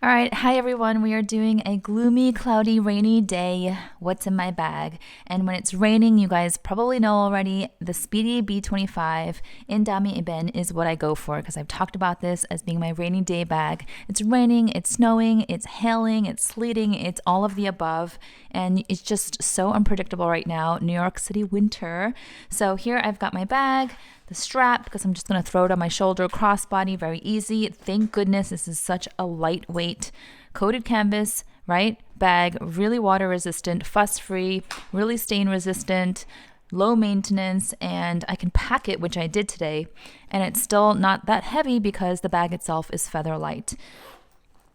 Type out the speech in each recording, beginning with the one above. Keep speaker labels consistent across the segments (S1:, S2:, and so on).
S1: All right, hi everyone. We are doing a gloomy, cloudy, rainy day. What's in my bag? And when it's raining, you guys probably know already, the Speedy B25 in Damier Ebene is what I go for because I've talked about this as being my rainy day bag. It's raining, it's snowing, it's hailing, it's sleeting, it's all of the above. And it's just so unpredictable right now, New York City winter. So here I've got my bag, the strap, because I'm just going to throw it on my shoulder, crossbody, very easy. Thank goodness this is such a lightweight coated canvas, right? Bag, really water resistant, fuss free, really stain resistant, low maintenance, and I can pack it, which I did today, and it's still not that heavy because the bag itself is feather light.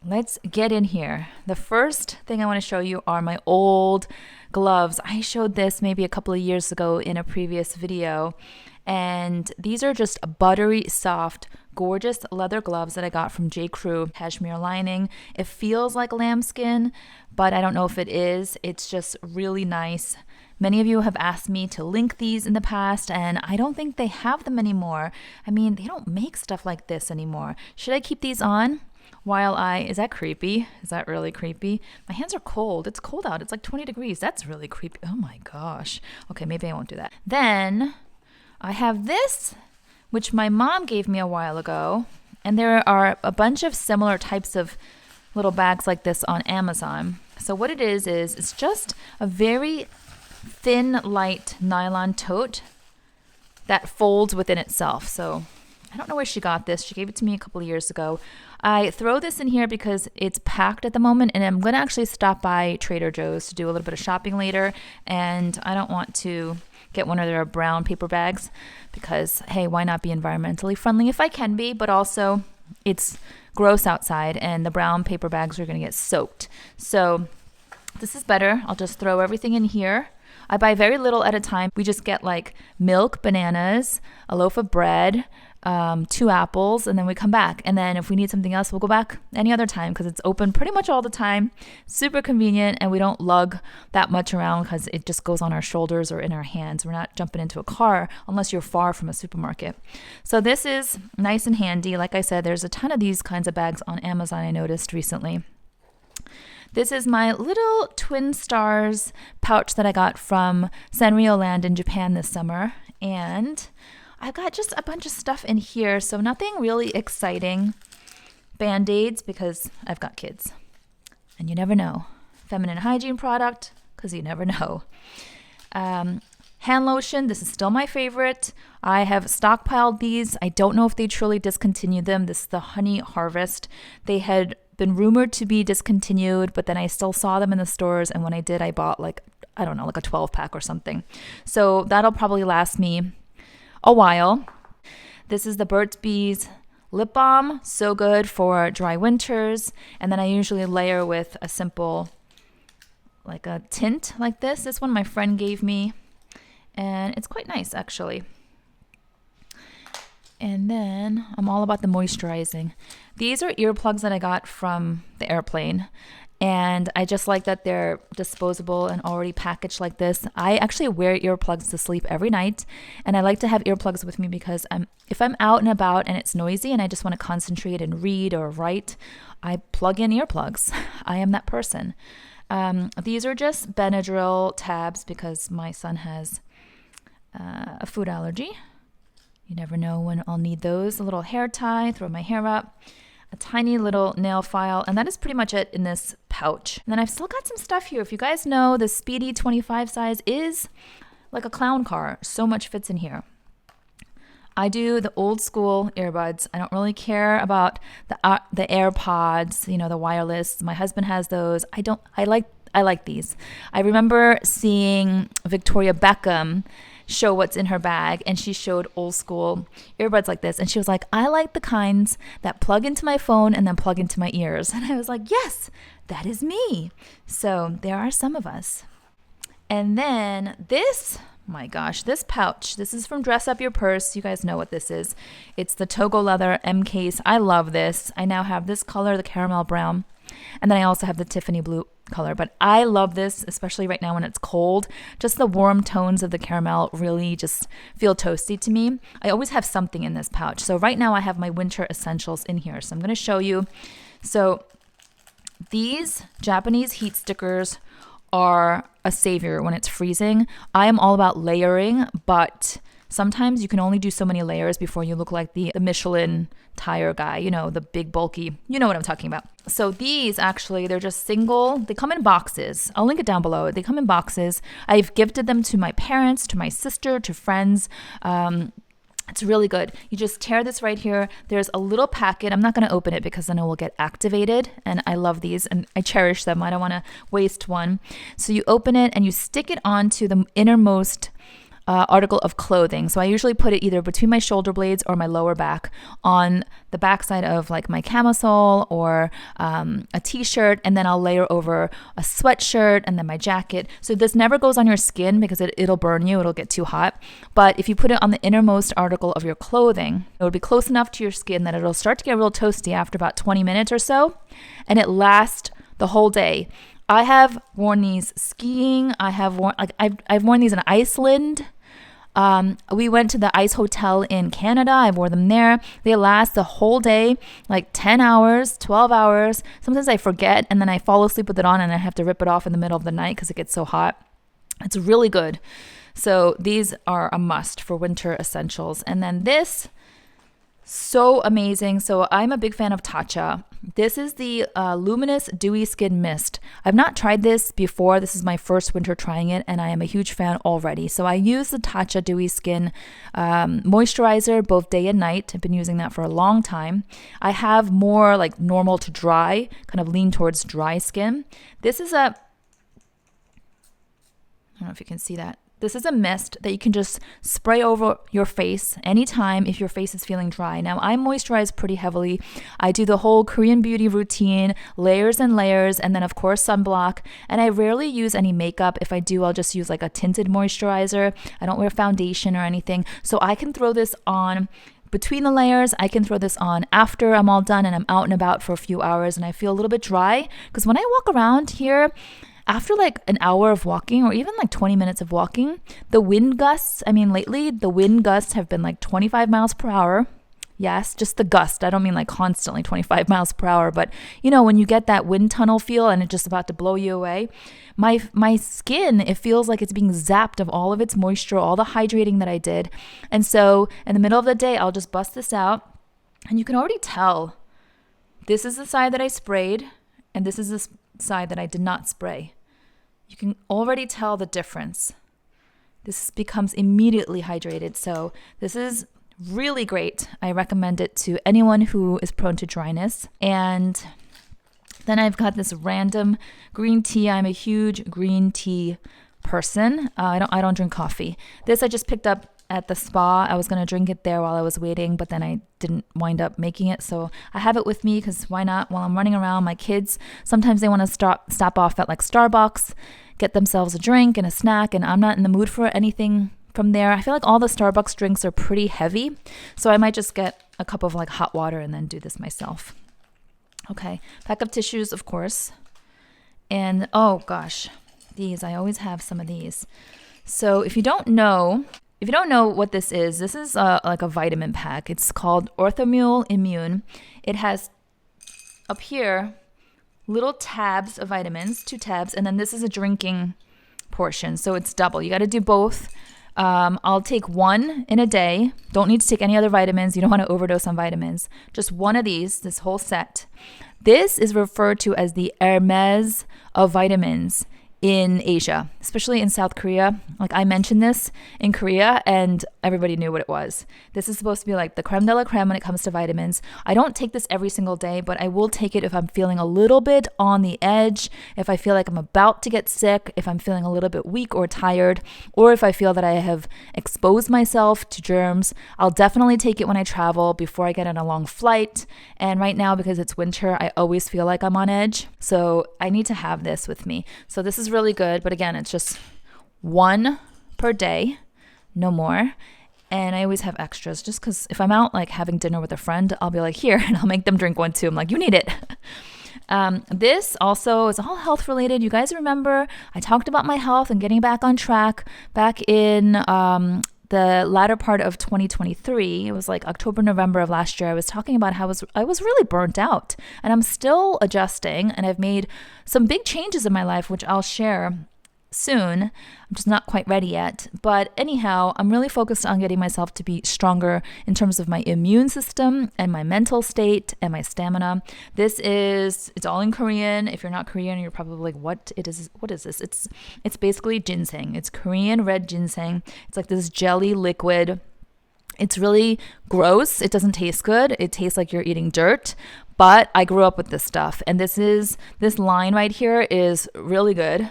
S1: Let's get in here. The first thing I want to show you are my old gloves. I showed this maybe a couple of years ago in a previous video. And these are just buttery soft, gorgeous leather gloves that I got from J. Crew. Cashmere lining. It feels like lambskin, but I don't know if it is. It's just really nice. Many of you have asked me to link these in the past, and I don't think they have them anymore. I mean, they don't make stuff like this anymore. Should I keep these on? Is that creepy? Is that really creepy? My hands are cold. It's cold out. It's like 20 degrees. That's really creepy. Oh my gosh. Okay, maybe I won't do that. Then I have this, which my mom gave me a while ago. And there are a bunch of similar types of little bags like this on Amazon. So what it is it's just a very thin, light nylon tote that folds within itself. So I don't know where she got this. She gave it to me a couple of years ago. I throw this in here because it's packed at the moment, and I'm going to actually stop by Trader Joe's to do a little bit of shopping later, and I don't want to get one of their brown paper bags because, hey, why not be environmentally friendly if I can be, but also it's gross outside, and the brown paper bags are going to get soaked. So this is better. I'll just throw everything in here. I buy very little at a time. We just get like milk, bananas, a loaf of bread, 2 apples, and then we come back. And then if we need something else, we'll go back any other time because it's open pretty much all the time. Super convenient, and we don't lug that much around because it just goes on our shoulders or in our hands. We're not jumping into a car unless you're far from a supermarket. So this is nice and handy. Like I said, there's a ton of these kinds of bags on Amazon I noticed recently. This is my little Twin Stars pouch that I got from Sanrio Land in Japan this summer. And I've got just a bunch of stuff in here, so nothing really exciting. Band-Aids, because I've got kids. And you never know. Feminine hygiene product, because you never know. Hand lotion, this is still my favorite. I have stockpiled these. I don't know if they truly discontinued them. This is the Honey Harvest. They had been rumored to be discontinued, but then I still saw them in the stores, and when I did, I bought like a 12-pack or something. So that'll probably last me a while. This is the Burt's Bees lip balm, so good for dry winters. And then I usually layer with a simple, like a tint like this. This one my friend gave me, and it's quite nice actually. And then I'm all about the moisturizing. These are earplugs that I got from the airplane. And I just like that they're disposable and already packaged like this. I actually wear earplugs to sleep every night. And I like to have earplugs with me because if I'm out and about and it's noisy and I just want to concentrate and read or write, I plug in earplugs. I am that person. These are just Benadryl tabs because my son has a food allergy. You never know when I'll need those. A little hair tie, throw my hair up. A tiny little nail file, and that is pretty much it in this pouch. And then I've still got some stuff here. If you guys know, the Speedy 25 size is like a clown car. So much fits in here. I do the old school earbuds. I don't really care about the AirPods, the wireless. My husband has those. I like these. I remember seeing Victoria Beckham show what's in her bag, and she showed old school earbuds like this, and she was like, I like the kinds that plug into my phone and then plug into my ears. And I was like, yes, that is me. So there are some of us. And then this, my gosh, this pouch, this is from Dress Up Your Purse. You guys know what this is. It's the Togo leather M case. I love this. I now have this color, the caramel brown, and then I also have the Tiffany blue color, but I love this, especially right now when it's cold. Just the warm tones of the caramel really just feel toasty to me. I always have something in this pouch. So right now I have my winter essentials in here. So I'm going to show you. So These Japanese heat stickers are a savior when it's freezing. I am all about layering, but sometimes you can only do so many layers before you look like the Michelin tire guy, you know, the big bulky, you know what I'm talking about. So these actually, they're just single, they come in boxes. I'll link it down below. They come in boxes. I've gifted them to my parents, to my sister, to friends. It's really good. You just tear this right here. There's a little packet. I'm not going to open it because then it will get activated. And I love these and I cherish them. I don't want to waste one. So you open it and you stick it onto the innermost article of clothing. So I usually put it either between my shoulder blades or my lower back on the backside of like my camisole or a t-shirt, and then I'll layer over a sweatshirt and then my jacket. So this never goes on your skin because it'll burn you, it'll get too hot. But if you put it on the innermost article of your clothing, it would be close enough to your skin that it'll start to get real toasty after about 20 minutes or so, and it lasts the whole day. I have worn these skiing. I've worn these in Iceland. We went to the ice hotel in Canada. I wore them there. They last the whole day, like 10 hours, 12 hours. Sometimes I forget and then I fall asleep with it on and I have to rip it off in the middle of the night because it gets so hot. It's really good. So these are a must for winter essentials. And then this, so amazing. So I'm a big fan of Tatcha. This is the Luminous Dewy Skin Mist. I've not tried this before. This is my first winter trying it, and I am a huge fan already. So I use the Tatcha Dewy Skin moisturizer both day and night. I've been using that for a long time. I have more like normal to dry, kind of lean towards dry skin. This is I don't know if you can see that. This is a mist that you can just spray over your face anytime if your face is feeling dry. Now, I moisturize pretty heavily. I do the whole Korean beauty routine, layers and layers, and then of course sunblock. And I rarely use any makeup. If I do, I'll just use like a tinted moisturizer. I don't wear foundation or anything. So I can throw this on between the layers. I can throw this on after I'm all done and I'm out and about for a few hours and I feel a little bit dry. Because when I walk around here, after like an hour of walking or even like 20 minutes of walking, the wind gusts, lately the wind gusts have been like 25 miles per hour. Yes, just the gust. I don't mean like constantly 25 miles per hour, but you know, when you get that wind tunnel feel and it's just about to blow you away, my skin, it feels like it's being zapped of all of its moisture, all the hydrating that I did. And so in the middle of the day, I'll just bust this out and you can already tell this is the side that I sprayed and this is the side that I did not spray. You can already tell the difference. This becomes immediately hydrated. So this is really great. I recommend it to anyone who is prone to dryness. And then I've got this random green tea. I'm a huge green tea person. I don't drink coffee. This I just picked up at the spa. I was going to drink it there while I was waiting, but then I didn't wind up making it. So I have it with me because why not? While I'm running around, my kids, sometimes they want to stop off at like Starbucks, get themselves a drink and a snack, and I'm not in the mood for anything from there. I feel like all the Starbucks drinks are pretty heavy, so I might just get a cup of like hot water and then do this myself. Okay, pack of tissues, of course. And oh gosh, these, I always have some of these. So if you don't know what this is like a vitamin pack. It's called Orthomul Immun. It has up here little tabs of vitamins, 2 tabs, and then this is a drinking portion. So it's double. You got to do both. I'll take one in a day. Don't need to take any other vitamins. You don't want to overdose on vitamins. Just one of these, this whole set. This is referred to as the Hermes of vitamins in Asia, especially in South Korea. Like I mentioned this in Korea and everybody knew what it was. This is supposed to be like the creme de la creme when it comes to vitamins. I don't take this every single day, but I will take it if I'm feeling a little bit on the edge, if I feel like I'm about to get sick, if I'm feeling a little bit weak or tired, or if I feel that I have exposed myself to germs. I'll definitely take it when I travel before I get on a long flight. And right now, because it's winter, I always feel like I'm on edge. So I need to have this with me. So this is really good, but again, it's just one per day, no more. And I always have extras just because if I'm out like having dinner with a friend, I'll be like, here, and I'll make them drink one too. I'm like, you need it. This also is all health related. You guys remember I talked about my health and getting back on track back in the latter part of 2023, it was like October, November of last year, I was talking about how I was really burnt out, and I'm still adjusting, and I've made some big changes in my life, which I'll share soon. I'm just not quite ready yet. But anyhow, I'm really focused on getting myself to be stronger in terms of my immune system and my mental state and my stamina. It's all in Korean. If you're not Korean, you're probably like, what is this? It's basically ginseng. It's Korean red ginseng. It's like this jelly liquid. It's really gross. It doesn't taste good. It tastes like you're eating dirt. But I grew up with this stuff. And this line right here is really good.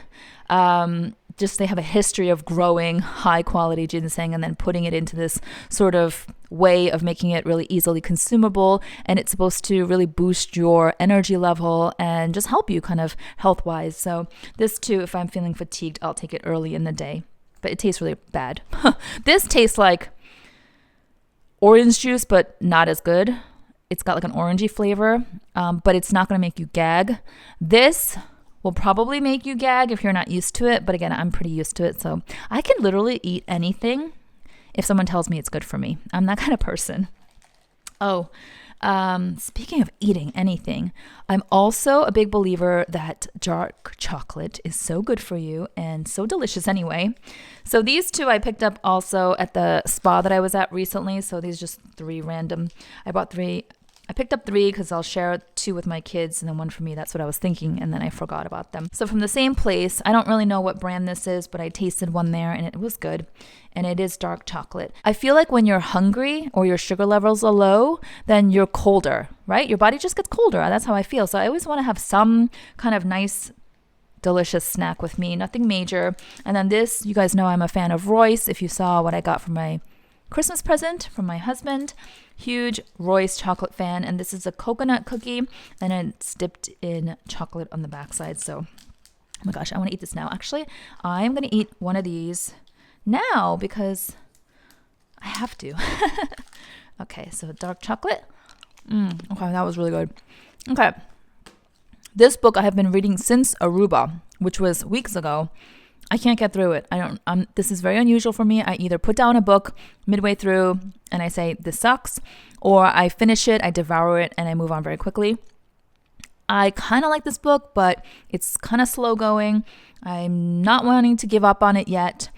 S1: Just they have a history of growing high quality ginseng and then putting it into this sort of way of making it really easily consumable. And it's supposed to really boost your energy level and just help you kind of health wise. So this too, if I'm feeling fatigued, I'll take it early in the day. But it tastes really bad. This tastes like orange juice, but not as good. It's got like an orangey flavor, but it's not going to make you gag. This will probably make you gag if you're not used to it. But again, I'm pretty used to it. So I can literally eat anything if someone tells me it's good for me. I'm that kind of person. Speaking of eating anything, I'm also a big believer that dark chocolate is so good for you and so delicious anyway. So these two I picked up also at the spa that I was at recently. So these just three random. I picked up three because I'll share two with my kids and then one for me. That's what I was thinking, and then I forgot about them. So from the same place, I don't really know what brand this is, but I tasted one there and it was good. And it is dark chocolate. I feel like when you're hungry or your sugar levels are low, then you're colder, right? Your body just gets colder. That's how I feel. So I always want to have some kind of nice, delicious snack with me. Nothing major. And then this, you guys know I'm a fan of Royce. If you saw what I got for my Christmas present from my husband, huge Royce chocolate fan. And this is a coconut cookie and it's dipped in chocolate on the backside. So, oh my gosh, I want to eat this now. Actually, I'm going to eat one of these now because I have to. Okay, so dark chocolate. Okay, that was really good. Okay. This book I have been reading since Aruba, which was weeks ago. I can't get through it. This is very unusual for me. I either put down a book midway through and I say, this sucks, or I finish it, I devour it, and I move on very quickly. I kind of like this book, but it's kind of slow going. I'm not wanting to give up on it yet.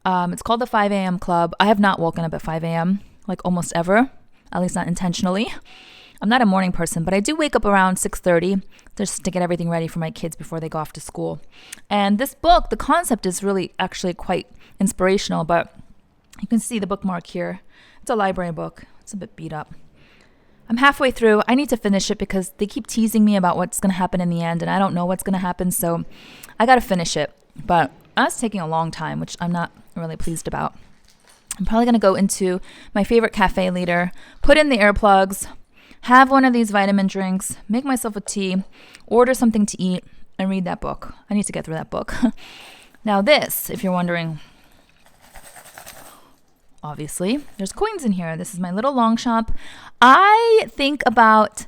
S1: It's called the 5 a.m. Club. I have not woken up at 5 a.m. like almost ever, at least not intentionally. I'm not a morning person, but I do wake up around 6:30 just to get everything ready for my kids before they go off to school. And this book, the concept is really actually quite inspirational, but you can see the bookmark here. It's a library book. It's a bit beat up. I'm halfway through. I need to finish it because they keep teasing me about what's going to happen in the end, and I don't know what's going to happen, so I got to finish it. But that's taking a long time, which I'm not really pleased about. I'm probably going to go into my favorite cafe later, put in the earplugs, have one of these vitamin drinks, make myself a tea, order something to eat, and read that book. I need to get through that book. Now this, if you're wondering, obviously, there's coins in here. This is my little Longchamp. I think about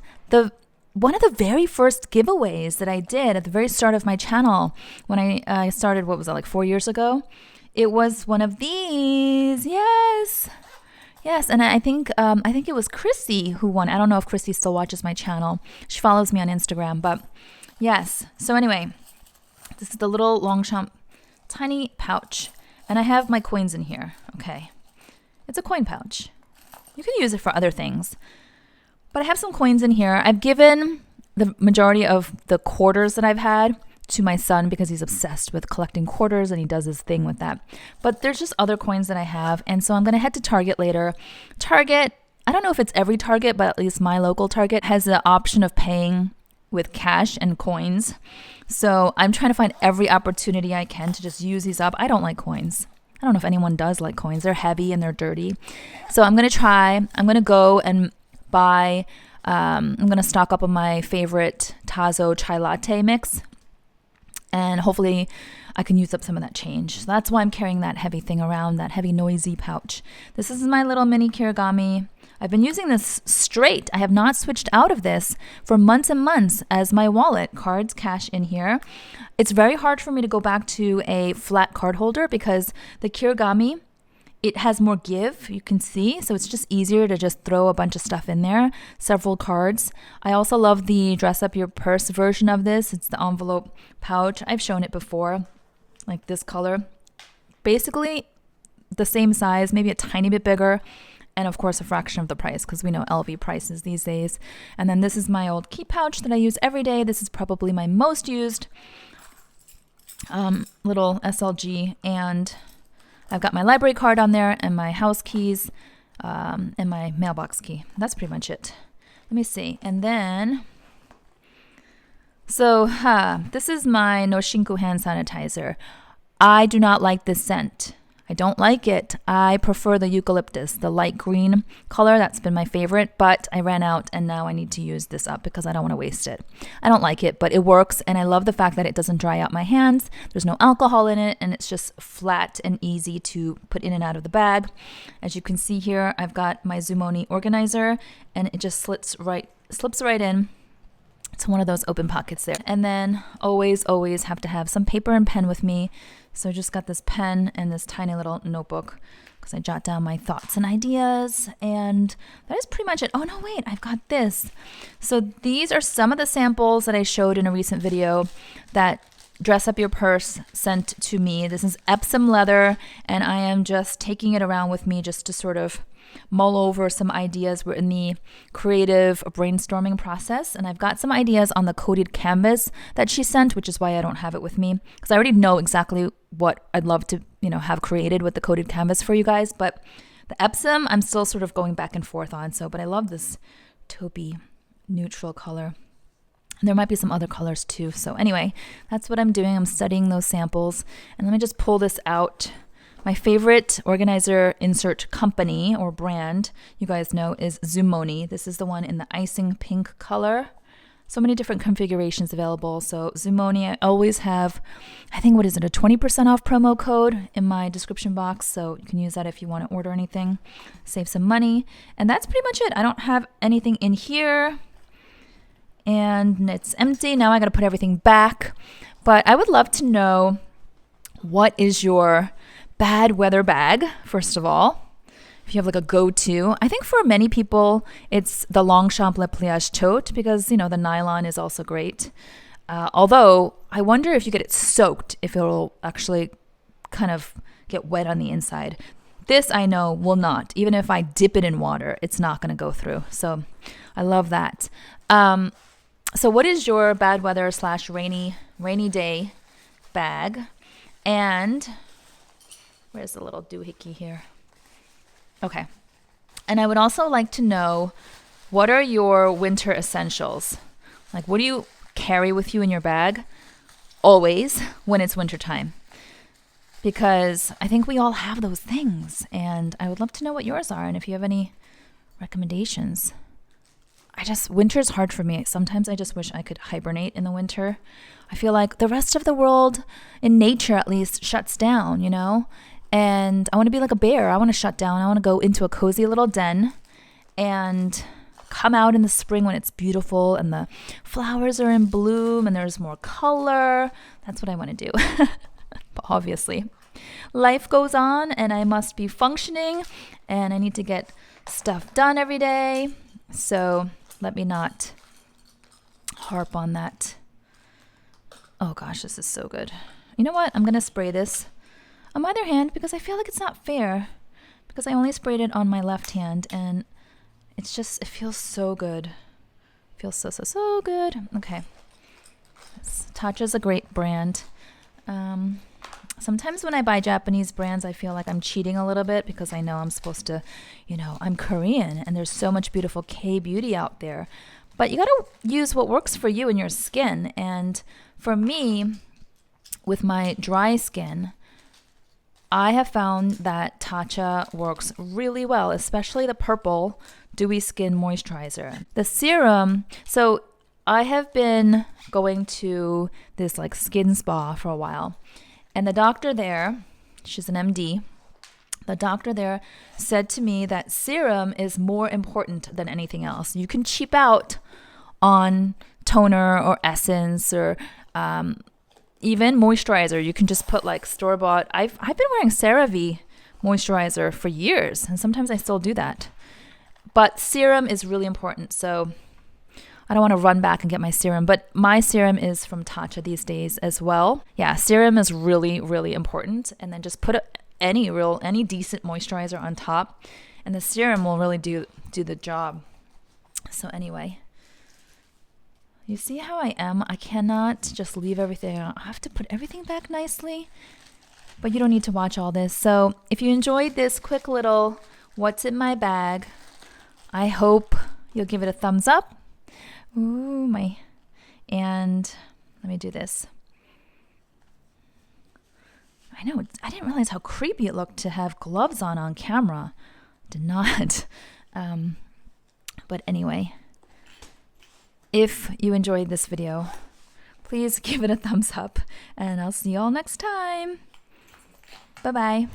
S1: one of the very first giveaways that I did at the very start of my channel when I started, what was that, like 4 years ago? It was one of these. Yes, and I think it was Chrissy who won. I don't know if Chrissy still watches my channel. She follows me on Instagram, but yes. So anyway, this is the little Longchamp tiny pouch, and I have my coins in here. Okay, it's a coin pouch. You can use it for other things, but I have some coins in here. I've given the majority of the quarters that I've had to my son because he's obsessed with collecting quarters and he does his thing with that. But there's just other coins that I have. And so I'm going to head to Target later. Target, I don't know if it's every Target, but at least my local Target has the option of paying with cash and coins. So I'm trying to find every opportunity I can to just use these up. I don't like coins. I don't know if anyone does like coins. They're heavy and they're dirty. So I'm going to try. I'm going to go and buy, I'm going to stock up on my favorite Tazo chai latte mix. And hopefully I can use up some of that change. So that's why I'm carrying that heavy thing around, that heavy noisy pouch. This is my little mini kirigami. I've been using this straight. I have not switched out of this for months and months as my wallet. Cards, cash in here. It's very hard for me to go back to a flat card holder because the kirigami it has more give, you can see, so it's just easier to just throw a bunch of stuff in there, several cards. I also love the dress up your purse version of this. It's the envelope pouch. I've shown it before, like this color. Basically the same size, maybe a tiny bit bigger, and of course a fraction of the price because we know LV prices these days. And then this is my old key pouch that I use every day. This is probably my most used little SLG, and I've got my library card on there and my house keys and my mailbox key. That's pretty much it. Let me see. And then, so this is my Noshinku hand sanitizer. I do not like this scent. I don't like it. I prefer the eucalyptus, the light green color. That's been my favorite, but I ran out and now I need to use this up because I don't want to waste it. I don't like it, but it works, and I love the fact that it doesn't dry out my hands. There's no alcohol in it, and it's just flat and easy to put in and out of the bag. As you can see here, I've got my Zoomoni organizer, and it just slips right in. It's one of those open pockets there. And then always have to have some paper and pen with me. So I just got this pen and this tiny little notebook because I jot down my thoughts and ideas. And that is pretty much it. Oh no, wait, I've got this. So these are some of the samples that I showed in a recent video that Dress Up Your Purse sent to me. This is Epsom leather, and I am just taking it around with me just to sort of mull over some ideas. We're in the creative brainstorming process, and I've got some ideas on the coated canvas that she sent, which is why I don't have it with me, because I already know exactly what I'd love to, have created with the coated canvas for you guys. But the Epsom, I'm still sort of going back and forth on. But I love this taupey neutral color. And there might be some other colors too. So anyway, that's what I'm doing. I'm studying those samples. And let me just pull this out. My favorite organizer insert company or brand, you guys know, is Zoomoni. This is the one in the icing pink color. So many different configurations available. So Zoomoni, I always have, I think, a 20% off promo code in my description box. So you can use that if you want to order anything, save some money. And that's pretty much it. I don't have anything in here. And it's empty. Now I got to put everything back. But I would love to know, what is your bad weather bag, first of all? If you have like a go-to. I think for many people, it's the Longchamp Le Pliage tote because, the nylon is also great. Although, I wonder if you get it soaked, if it'll actually kind of get wet on the inside. This, I know, will not. Even if I dip it in water, it's not going to go through. So I love that. So what is your bad weather / rainy day bag? And where's the little doohickey here? Okay. And I would also like to know, what are your winter essentials? Like, what do you carry with you in your bag always when it's wintertime? Because I think we all have those things, and I would love to know what yours are and if you have any recommendations. Winter's hard for me. Sometimes I just wish I could hibernate in the winter. I feel like the rest of the world, in nature at least, shuts down, And I want to be like a bear. I want to shut down. I want to go into a cozy little den and come out in the spring when it's beautiful and the flowers are in bloom and there's more color. That's what I want to do. But obviously, life goes on and I must be functioning and I need to get stuff done every day. So let me not harp on that. Oh gosh, this is so good. You know what? I'm going to spray this on my other hand because I feel like it's not fair because I only sprayed it on my left hand and it feels so good. It feels so good. Okay. Tatcha's a great brand. Sometimes when I buy Japanese brands, I feel like I'm cheating a little bit because I know I'm supposed to, I'm Korean and there's so much beautiful K-beauty out there. But you got to use what works for you and your skin. And for me, with my dry skin, I have found that Tatcha works really well, especially the purple Dewy Skin Moisturizer. The serum, so I have been going to this like skin spa for a while. And the doctor there, she's an MD, the doctor there said to me that serum is more important than anything else. You can cheap out on toner or essence or even moisturizer. You can just put like store-bought. I've been wearing CeraVe moisturizer for years, and sometimes I still do that. But serum is really important, so I don't want to run back and get my serum, but my serum is from Tatcha these days as well. Yeah, serum is really, really important, and then just put any decent moisturizer on top, and the serum will really do the job. So anyway, you see how I am? I cannot just leave everything out. I have to put everything back nicely, but you don't need to watch all this. So if you enjoyed this quick little what's in my bag, I hope you'll give it a thumbs up. Ooh, and let me do this. I know, I didn't realize how creepy it looked to have gloves on camera. Did not. But anyway, if you enjoyed this video, please give it a thumbs up, and I'll see you all next time. Bye-bye.